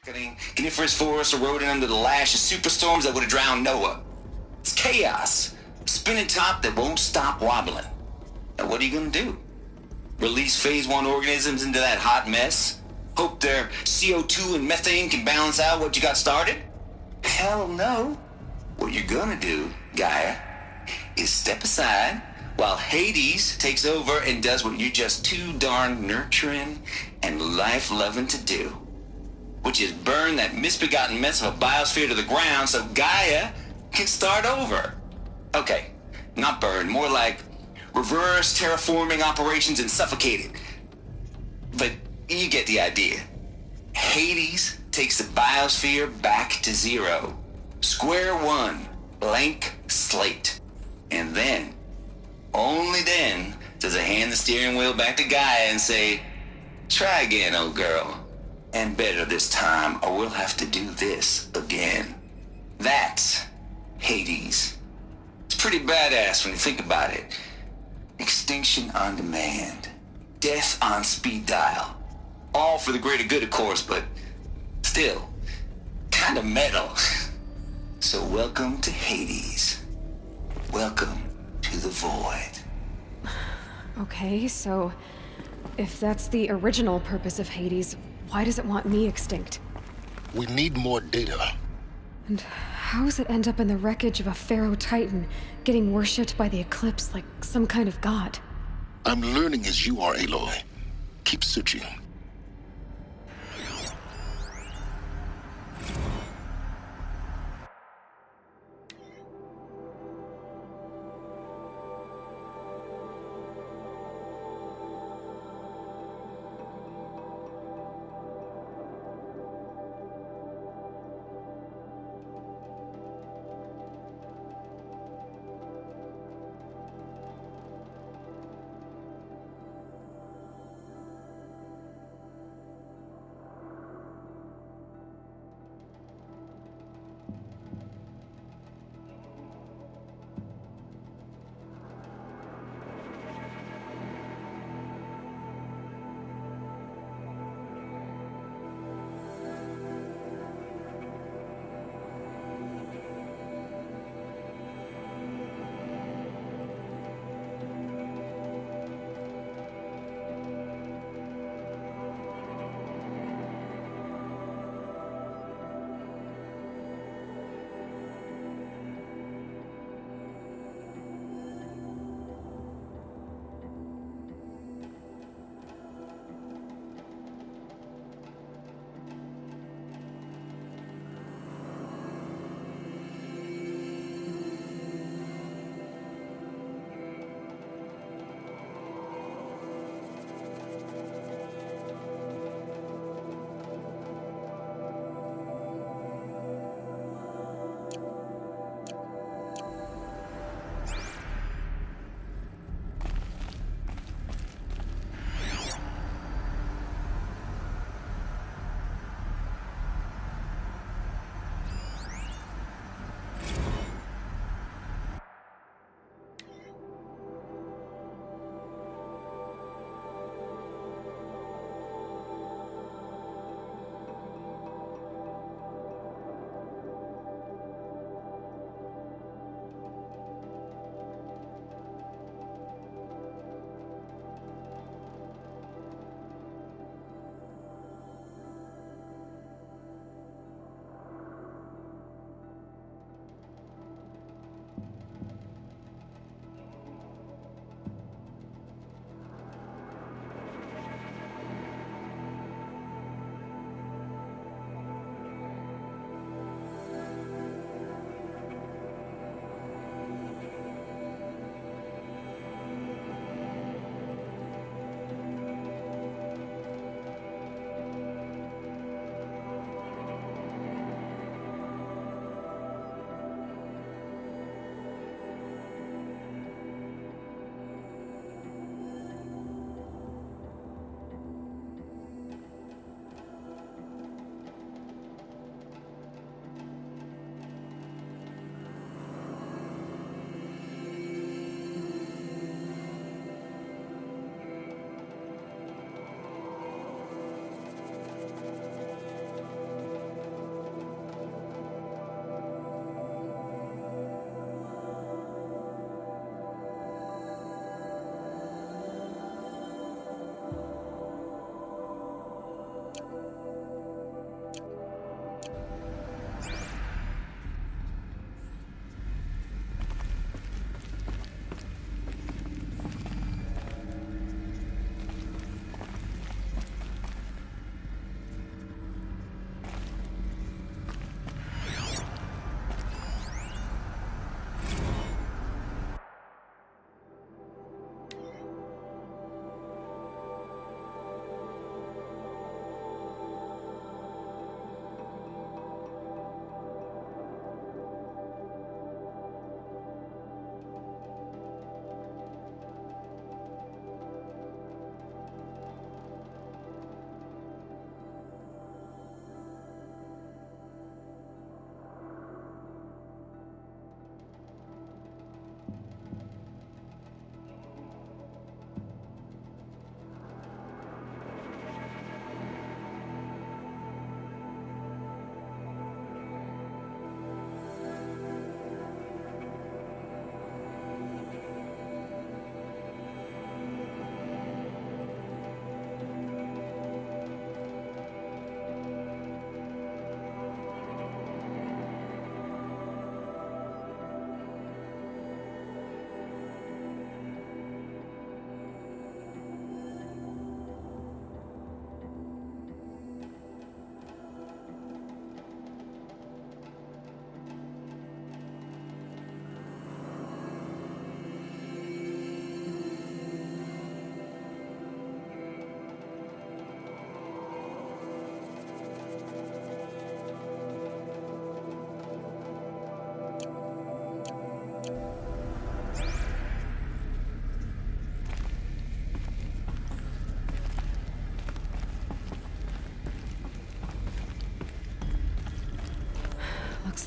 Coniferous forests eroding under the lash of superstorms that would have drowned Noah. It's chaos. Spinning top that won't stop wobbling. Now what are you gonna do? Release phase 1 organisms into that hot mess? Hope their CO2 and methane can balance out what you got started? Hell no. What you're gonna do, Gaia, is step aside while Hades takes over and does what you're just too darn nurturing and life-loving to do, which is burn that misbegotten mess of a biosphere to the ground so Gaia can start over. Okay, not burn, more like reverse terraforming operations and suffocate it. But you get the idea. Hades takes the biosphere back to zero. Square one, blank slate. And then, only then, does it hand the steering wheel back to Gaia and say, try again, old girl. And better this time, or we'll have to do this again. That's Hades. It's pretty badass when you think about it. Extinction on demand. Death on speed dial. All for the greater good, of course, but still, kind of metal. So welcome to Hades. Welcome to the void. Okay, so if that's the original purpose of Hades, why does it want me extinct? We need more data. And how does it end up in the wreckage of a Pharaoh Titan, getting worshipped by the Eclipse like some kind of god? I'm learning as you are, Aloy. Keep searching.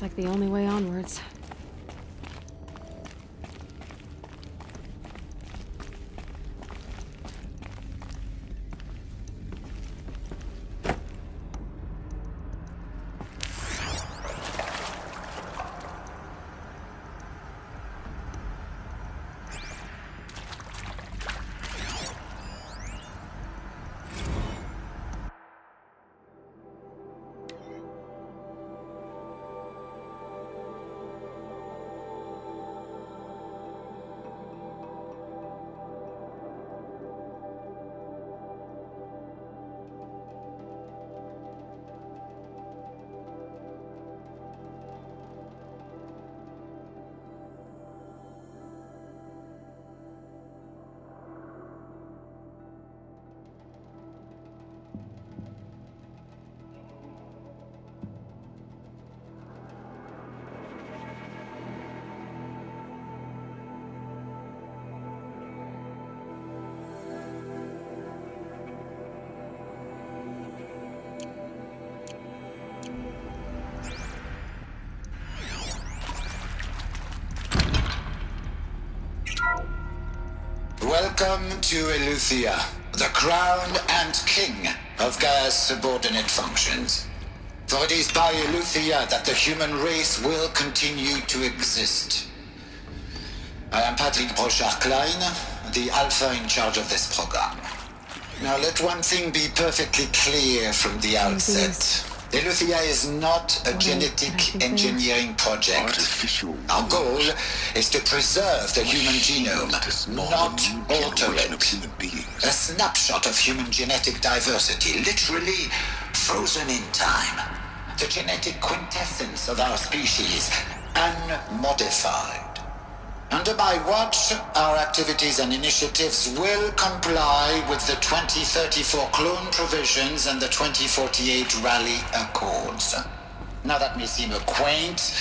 Looks like the only way onwards. Welcome to Eleuthia, the crown and king of Gaia's subordinate functions. For it is by Eleuthia that the human race will continue to exist. I am Patrick Brochard-Klein, the Alpha in charge of this program. Now let one thing be perfectly clear from the outset. Eleuthia is not a genetic engineering project. Our goal is to preserve the human genome, not alter it. A snapshot of human genetic diversity, literally frozen in time. The genetic quintessence of our species, unmodified. Under my watch, our activities and initiatives will comply with the 2034 clone provisions and the 2048 Raleigh Accords. Now that may seem a quaint,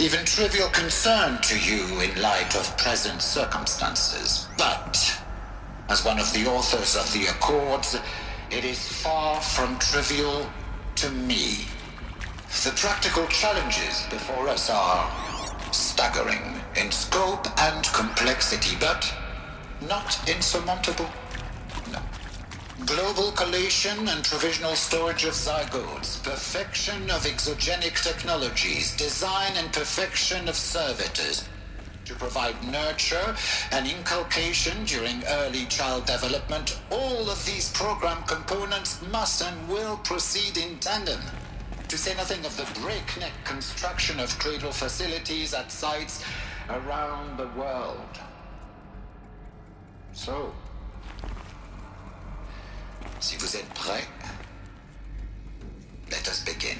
even trivial concern to you in light of present circumstances, but as one of the authors of the Accords, it is far from trivial to me. The practical challenges before us are staggering in scope and complexity, but not insurmountable. No. Global collation and provisional storage of zygotes, perfection of exogenic technologies, design and perfection of servitors to provide nurture and inculcation during early child development. All of these program components must and will proceed in tandem. To say nothing of the breakneck construction of cradle facilities at sites around the world. So, si vous êtes prêts, let us begin.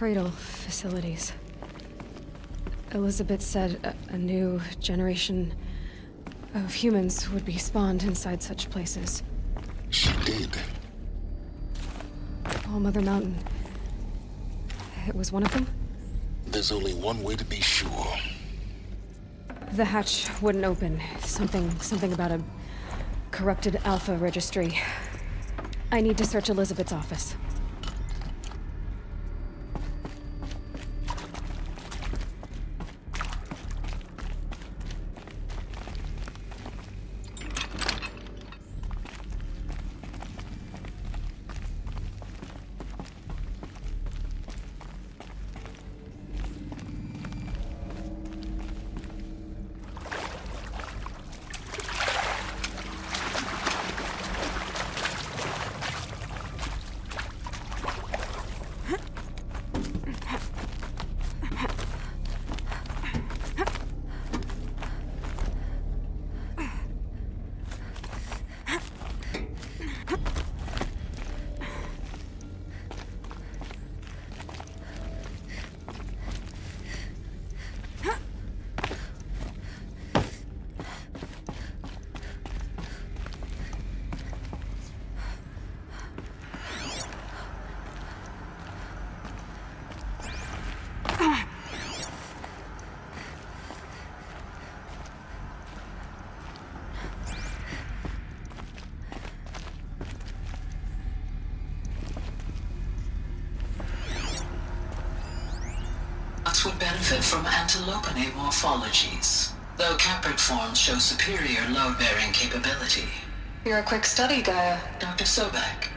Cradle facilities. Elizabeth said a new generation of humans would be spawned inside such places. She did. All Mother Mountain. It was one of them? There's only one way to be sure. The hatch wouldn't open. Something about a corrupted Alpha registry. I need to search Elizabeth's office. Would benefit from antilopinae morphologies, though Caprid forms show superior load-bearing capability. You're a quick study, Gaia. Dr. Sobek,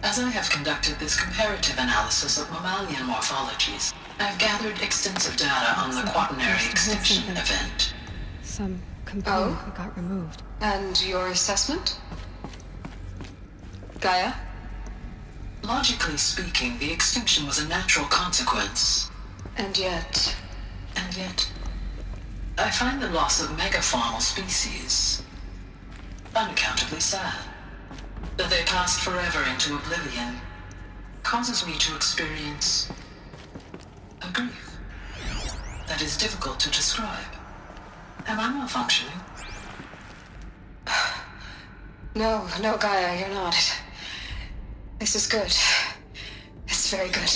as I have conducted this comparative analysis of mammalian morphologies, I've gathered extensive data on the quaternary extinction event. Some component got removed. And your assessment? Gaia? Logically speaking, the extinction was a natural consequence. And yet, I find the loss of megafaunal species unaccountably sad. That they passed forever into oblivion causes me to experience a grief that is difficult to describe. Am I malfunctioning? No, Gaia, you're not. This is good. It's very good.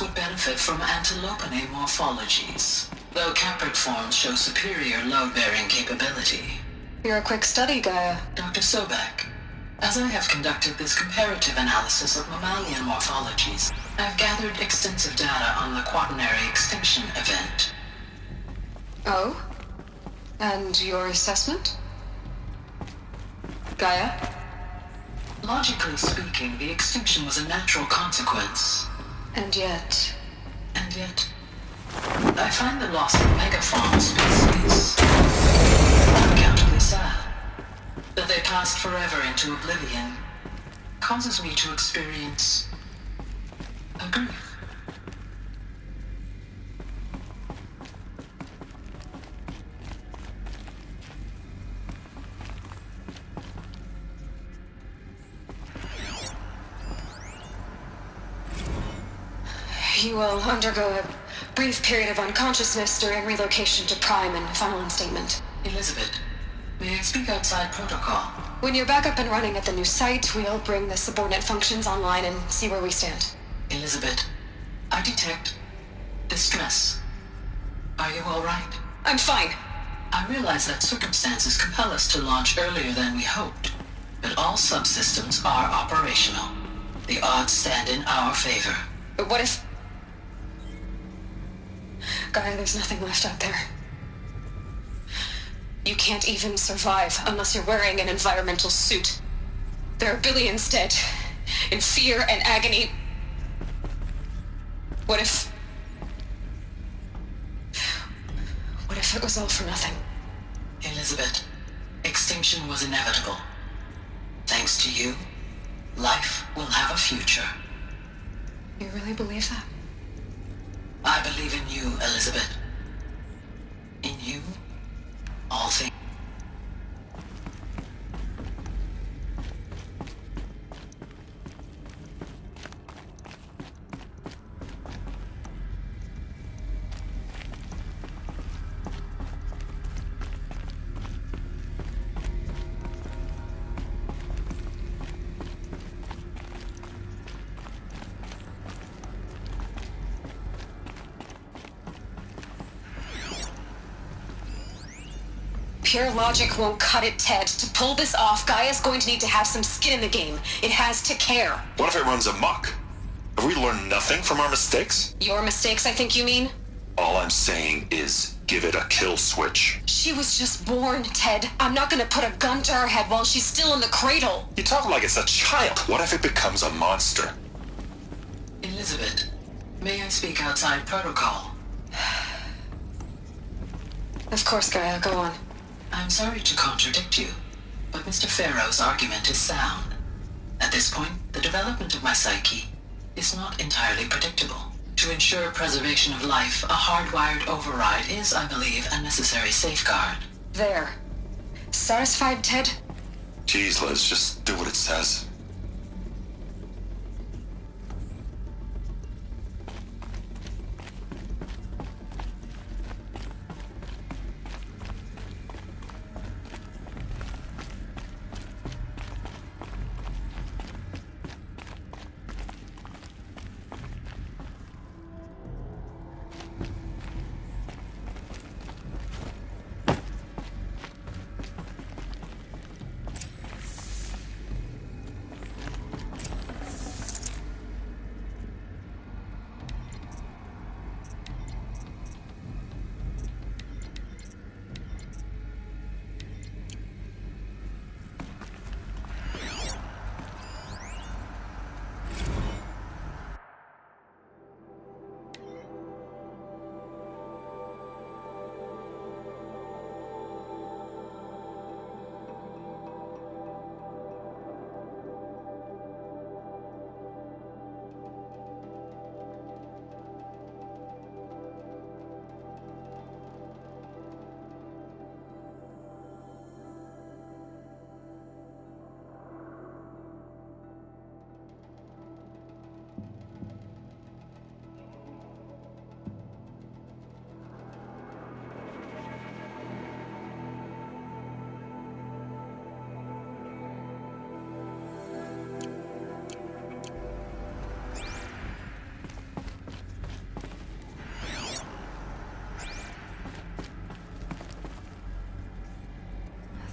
Would benefit from antilopinae morphologies, though Caprid forms show superior load-bearing capability. You're a quick study, Gaia. Dr. Sobek, as I have conducted this comparative analysis of mammalian morphologies, I've gathered extensive data on the quaternary extinction event. Oh? And your assessment? Gaia? Logically speaking, the extinction was a natural consequence. And yet, I find the loss of megafaunal species unaccountably sad. That they passed forever into oblivion causes me to experience a grief. you will undergo a brief period of unconsciousness during relocation to Prime and final instatement. Elizabeth, may I speak outside protocol? When you're back up and running at the new site, we'll bring the subordinate functions online and see where we stand. Elizabeth, I detect distress. Are you all right? I'm fine. I realize that circumstances compel us to launch earlier than we hoped, but all subsystems are operational. The odds stand in our favor. But what if... Gaia, there's nothing left out there. You can't even survive unless you're wearing an environmental suit. There are billions dead, in fear and agony. What if it was all for nothing? Elizabeth, extinction was inevitable. Thanks to you, life will have a future. You really believe that? I believe in you, Elizabeth. In you, all things. Pure logic won't cut it, Ted. To pull this off, Gaia's going to need to have some skin in the game. It has to care. What if it runs amok? Have we learned nothing from our mistakes? Your mistakes, I think you mean? All I'm saying is, give it a kill switch. She was just born, Ted. I'm not gonna put a gun to her head while she's still in the cradle. You talk like it's a child. What if it becomes a monster? Elizabeth, may I speak outside protocol? Of course, Gaia, go on. I'm sorry to contradict you, but Mr. Farrow's argument is sound. At this point, the development of my psyche is not entirely predictable. To ensure preservation of life, a hardwired override is, I believe, a necessary safeguard. There. Satisfied, Ted? Jeez, Liz, just do what it says.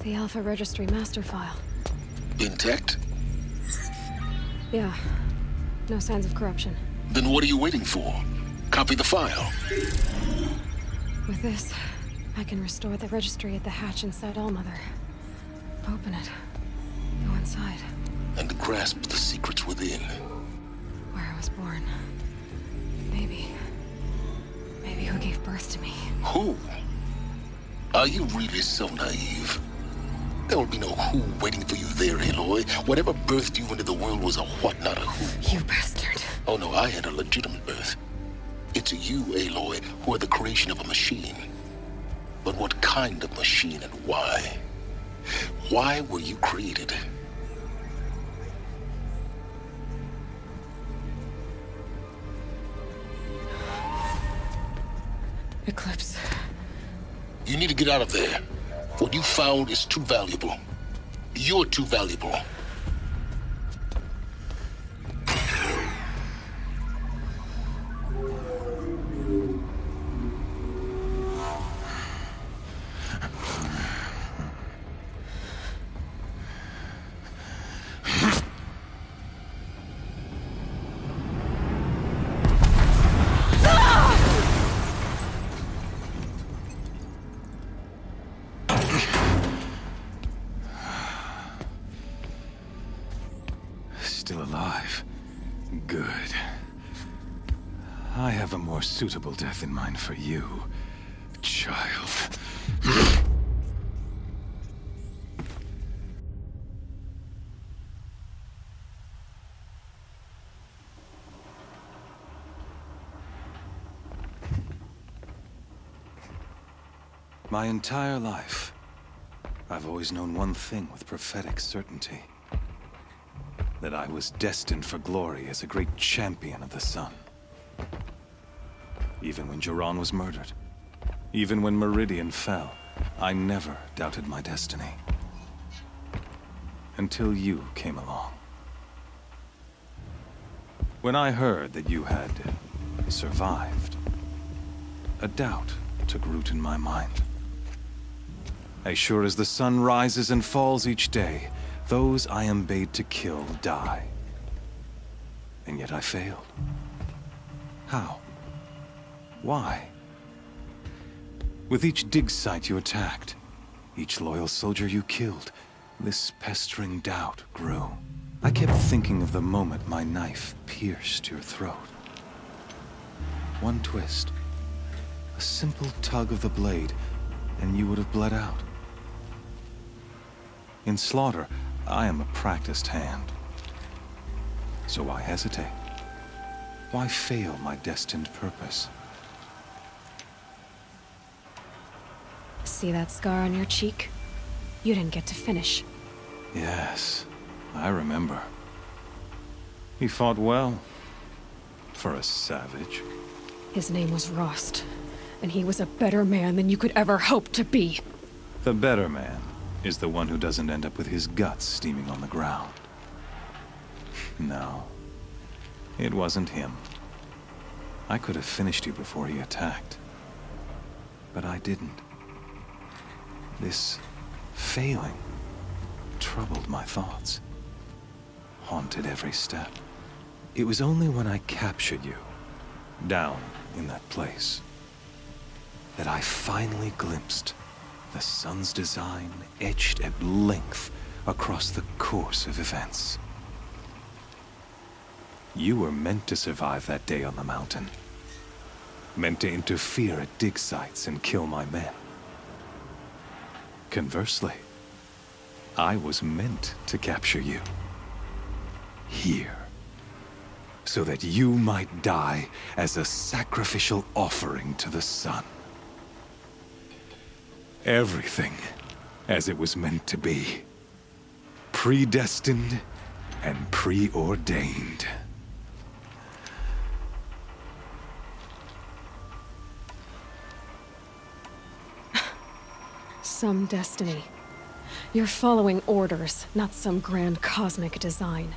The Alpha Registry master file. Intact? Yeah. No signs of corruption. Then what are you waiting for? Copy the file. With this, I can restore the registry at the hatch inside Allmother. Open it. Go inside. And grasp the secrets within. Where I was born. Maybe who gave birth to me. Who? Are you really so naive? There will be no who waiting for you there, Aloy. Whatever birthed you into the world was a what, not a who. You bastard. Oh no, I had a legitimate birth. It's you, Aloy, who are the creation of a machine. But what kind of machine and why? Why were you created? Eclipse. You need to get out of there. What you found is too valuable. You're too valuable. Still alive. Good. I have a more suitable death in mind for you, child. My entire life, I've always known one thing with prophetic certainty. That I was destined for glory as a great champion of the sun. Even when Jiran was murdered, even when Meridian fell, I never doubted my destiny. Until you came along. When I heard that you had survived, a doubt took root in my mind. As sure as the sun rises and falls each day, those I am bade to kill die. And yet I failed. How? Why? With each dig site you attacked, each loyal soldier you killed, this pestering doubt grew. I kept thinking of the moment my knife pierced your throat. One twist, a simple tug of the blade, and you would have bled out. In slaughter, I am a practiced hand. So why hesitate? Why fail my destined purpose? See that scar on your cheek? You didn't get to finish. Yes, I remember. He fought well. For a savage. His name was Rost, and he was a better man than you could ever hope to be. The better man is the one who doesn't end up with his guts steaming on the ground. No, it wasn't him. I could have finished you before he attacked. But I didn't. This failing troubled my thoughts, haunted every step. It was only when I captured you, down in that place, that I finally glimpsed the sun's design etched at length across the course of events. You were meant to survive that day on the mountain. Meant to interfere at dig sites and kill my men. Conversely, I was meant to capture you. Here. So that you might die as a sacrificial offering to the sun. Everything as it was meant to be. Predestined and preordained. Some destiny. You're following orders, not some grand cosmic design.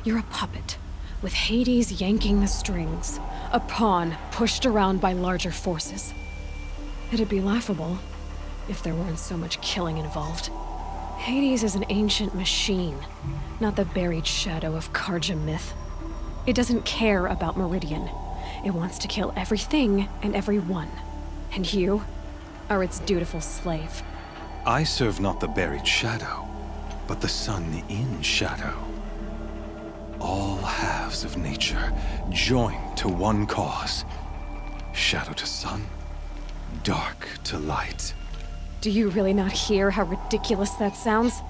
You're a puppet, with Hades yanking the strings. A pawn pushed around by larger forces. It'd be laughable if there weren't so much killing involved. Hades is an ancient machine, not the buried shadow of Carja myth. It doesn't care about Meridian. It wants to kill everything and everyone. And you are its dutiful slave. I serve not the buried shadow, but the sun in shadow. All halves of nature joined to one cause. Shadow to sun, dark to light. Do you really not hear how ridiculous that sounds?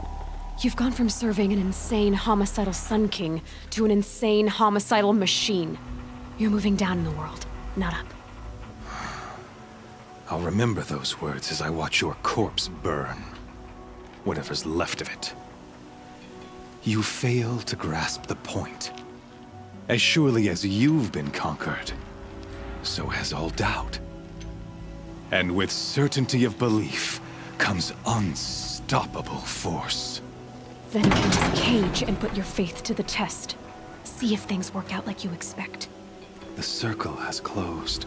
You've gone from serving an insane homicidal Sun King to an insane homicidal machine. You're moving down in the world, not up. I'll remember those words as I watch your corpse burn. Whatever's left of it. You fail to grasp the point. As surely as you've been conquered, so has all doubt. And with certainty of belief comes unstoppable force. Then you must cage and put your faith to the test. See if things work out like you expect. The circle has closed.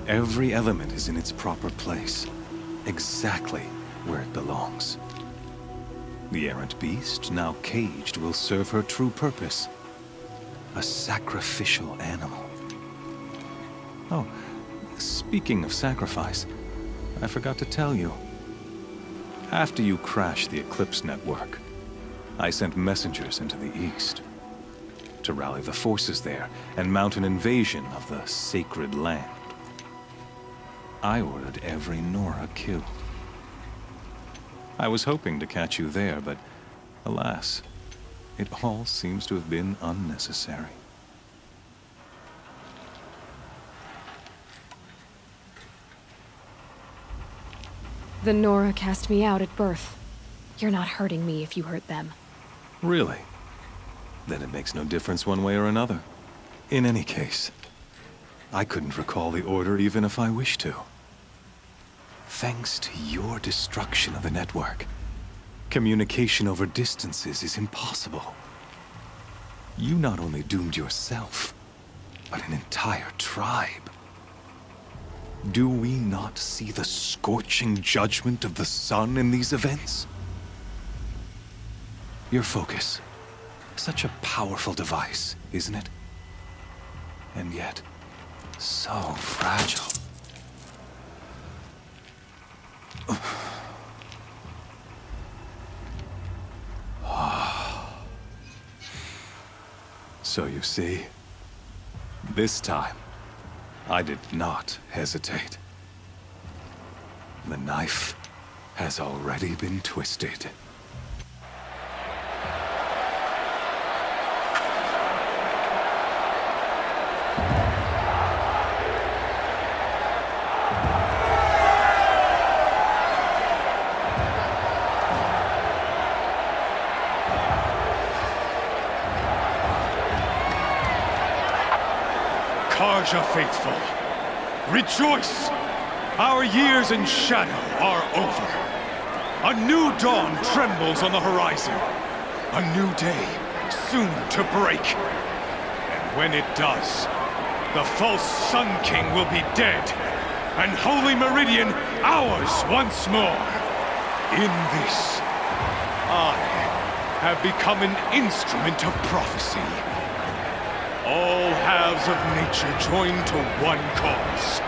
Every element is in its proper place, exactly where it belongs. The errant beast, now caged, will serve her true purpose. A sacrificial animal. Oh, speaking of sacrifice, I forgot to tell you. After you crashed the Eclipse network, I sent messengers into the east to rally the forces there and mount an invasion of the sacred land. I ordered every Nora killed. I was hoping to catch you there, but alas, it all seems to have been unnecessary. The Nora cast me out at birth. You're not hurting me if you hurt them. Really? Then it makes no difference one way or another. In any case, I couldn't recall the order even if I wished to. Thanks to your destruction of the network, communication over distances is impossible. You not only doomed yourself, but an entire tribe. Do we not see the scorching judgment of the sun in these events? Your focus. Such a powerful device, isn't it? And yet, so fragile. So you see, this time, I did not hesitate. The knife has already been twisted. Carja faithful, rejoice! Our years in shadow are over. A new dawn trembles on the horizon. A new day soon to break. And when it does, the false Sun King will be dead, and Holy Meridian ours once more. In this, I have become an instrument of prophecy. All halves of nature join to one cause.